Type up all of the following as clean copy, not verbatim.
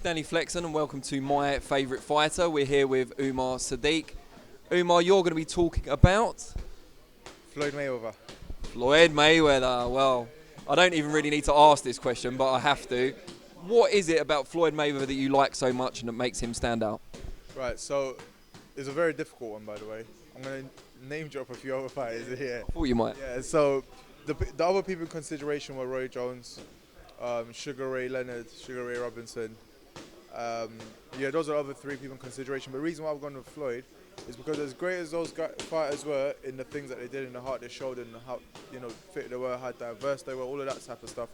Danny Flexen and welcome to My Favourite Fighter. We're here with Umar Sadiq. Umar, you're going to be talking about? Floyd Mayweather. Floyd Mayweather. Well, I don't even really need to ask this question, but I have to. What is it about Floyd Mayweather that you like so much and that makes him stand out? Right, so it's a very difficult one, by the way. I'm going to name drop a few other fighters here. I thought you might. Yeah, so the other people in consideration were Roy Jones, Sugar Ray Leonard, Sugar Ray Robinson. Yeah, those are the other three people in consideration. But the reason why I've gone with Floyd is because as great as those fighters were in the things that they did, in the heart they showed, and how fit they were, how diverse they were, all of that type of stuff.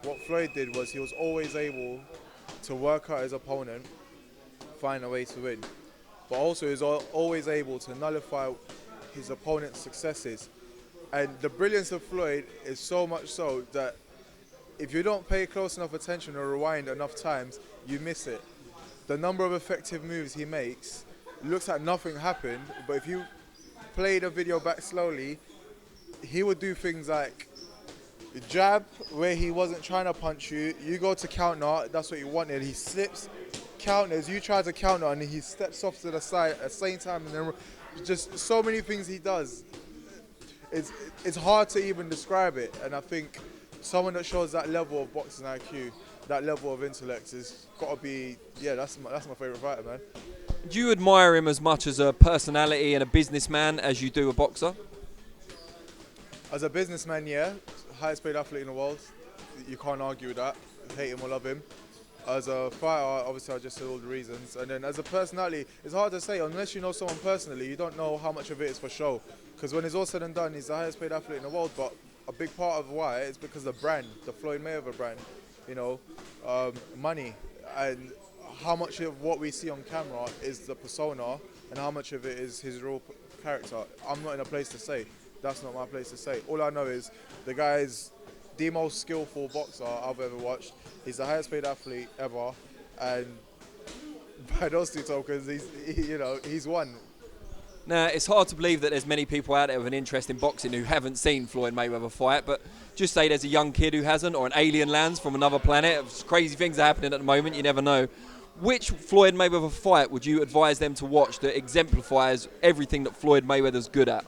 What Floyd did was he was always able to work out his opponent, find a way to win, but also he was always able to nullify his opponent's successes. And the brilliance of Floyd is so much so that if you don't pay close enough attention or rewind enough times, you miss it. The number of effective moves he makes looks like nothing happened, but if you play the video back slowly, he would do things like jab where he wasn't trying to punch you, you go to counter, that's what you wanted, he slips, counters, you try to counter and he steps off to the side at the same time, and then just so many things he does. It's hard to even describe it, and I think someone that shows that level of boxing IQ, that level of intellect, has got to be, yeah, that's my favourite fighter, man. Do you admire him as much as a personality and a businessman as you do a boxer? As a businessman, yeah, highest paid athlete in the world, you can't argue with that, hate him or love him. As a fighter, obviously I just said all the reasons, and then as a personality, it's hard to say, unless you know someone personally, you don't know how much of it is for show, because when it's all said and done, he's the highest paid athlete in the world, but a big part of why is because the brand, the Floyd Mayweather brand, money, and how much of what we see on camera is the persona and how much of it is his real character. I'm not in a place to say. That's not my place to say. All I know is the guy is the most skillful boxer I've ever watched. He's the highest paid athlete ever, and by those two tokens, he's won. Now, it's hard to believe that there's many people out there with an interest in boxing who haven't seen Floyd Mayweather fight, but just say there's a young kid who hasn't, or an alien lands from another planet. Crazy things are happening at the moment, you never know. Which Floyd Mayweather fight would you advise them to watch that exemplifies everything that Floyd Mayweather's good at?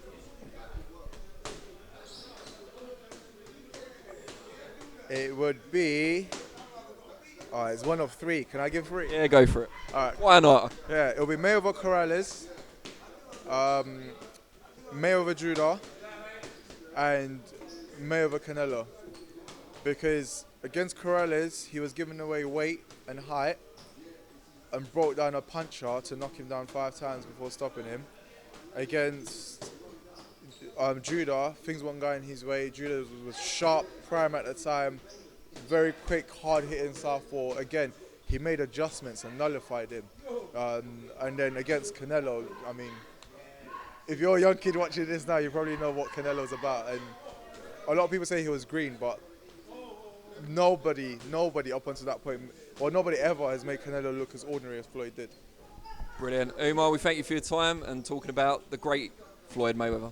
It would be... it's one of three. Can I give three? Yeah, go for it. All right. Why not? Yeah, it'll be Mayweather Corrales, Mayweather Judah, and Mayweather Canelo. Because against Corrales, he was giving away weight and height and broke down a puncher to knock him down 5 times before stopping him. Against Judah, things weren't going his way. Judah was sharp, prime at the time, very quick, hard-hitting southpaw. Again, he made adjustments and nullified him. And then against Canelo, I mean, if you're a young kid watching this now, you probably know what Canelo's about. And a lot of people say he was green, but nobody up until that point, or nobody ever has made Canelo look as ordinary as Floyd did. Brilliant. Umar, we thank you for your time and talking about the great Floyd Mayweather.